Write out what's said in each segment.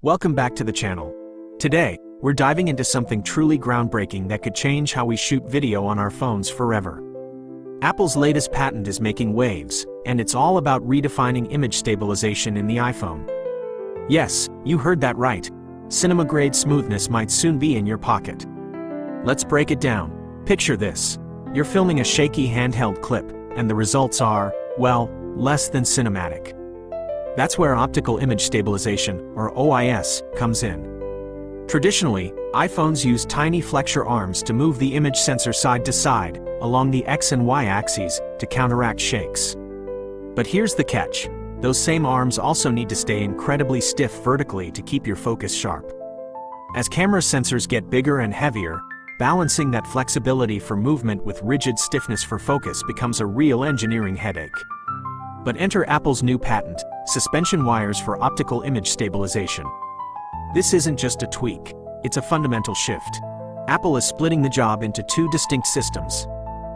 Welcome back to the channel. Today, we're diving into something truly groundbreaking that could change how we shoot video on our phones forever. Apple's latest patent is making waves, and it's all about redefining image stabilization in the iPhone. Yes, you heard that right. Cinema-grade smoothness might soon be in your pocket. Let's break it down. Picture this. You're filming a shaky handheld clip, and the results are, well, less than cinematic. That's where optical image stabilization, or OIS, comes in. Traditionally, iPhones use tiny flexure arms to move the image sensor side to side, along the X and Y axes, to counteract shakes. But here's the catch. Those same arms also need to stay incredibly stiff vertically to keep your focus sharp. As camera sensors get bigger and heavier, balancing that flexibility for movement with rigid stiffness for focus becomes a real engineering headache. But enter Apple's new patent, suspension wires for optical image stabilization. This isn't just a tweak, it's a fundamental shift. Apple is splitting the job into two distinct systems.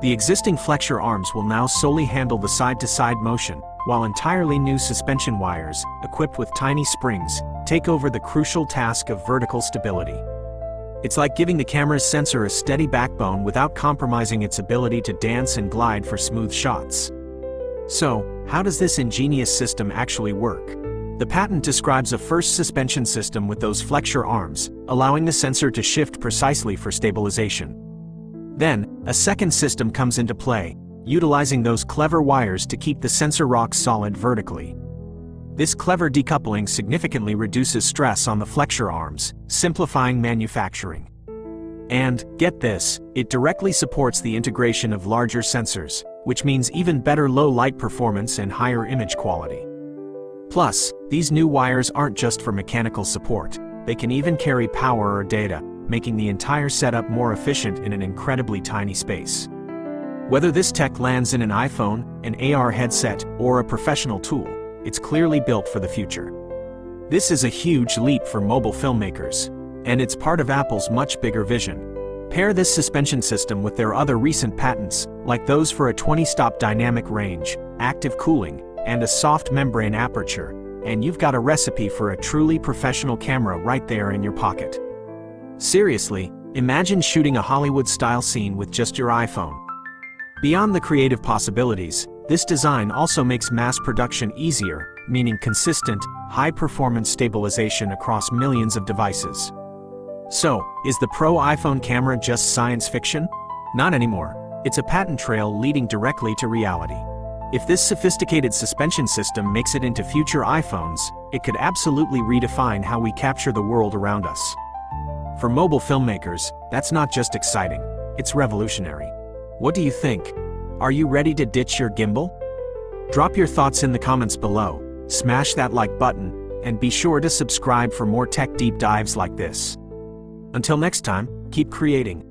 The existing flexure arms will now solely handle the side-to-side motion, while entirely new suspension wires, equipped with tiny springs, take over the crucial task of vertical stability. It's like giving the camera's sensor a steady backbone without compromising its ability to dance and glide for smooth shots. So, how does this ingenious system actually work? The patent describes a first suspension system with those flexure arms, allowing the sensor to shift precisely for stabilization. Then, a second system comes into play, utilizing those clever wires to keep the sensor rock solid vertically. This clever decoupling significantly reduces stress on the flexure arms, simplifying manufacturing. And, get this, it directly supports the integration of larger sensors, which means even better low-light performance and higher image quality. Plus, these new wires aren't just for mechanical support, they can even carry power or data, making the entire setup more efficient in an incredibly tiny space. Whether this tech lands in an iPhone, an AR headset, or a professional tool, it's clearly built for the future. This is a huge leap for mobile filmmakers, and it's part of Apple's much bigger vision. Pair this suspension system with their other recent patents, like those for a 20-stop dynamic range, active cooling, and a soft membrane aperture, and you've got a recipe for a truly professional camera right there in your pocket. Seriously, imagine shooting a Hollywood-style scene with just your iPhone. Beyond the creative possibilities, this design also makes mass production easier, meaning consistent, high-performance stabilization across millions of devices. So, is the Pro iPhone camera just science fiction? Not anymore. It's a patent trail leading directly to reality. If this sophisticated suspension system makes it into future iPhones, it could absolutely redefine how we capture the world around us. For mobile filmmakers, that's not just exciting, it's revolutionary. What do you think? Are you ready to ditch your gimbal? Drop your thoughts in the comments below, smash that like button, and be sure to subscribe for more tech deep dives like this. Until next time, keep creating.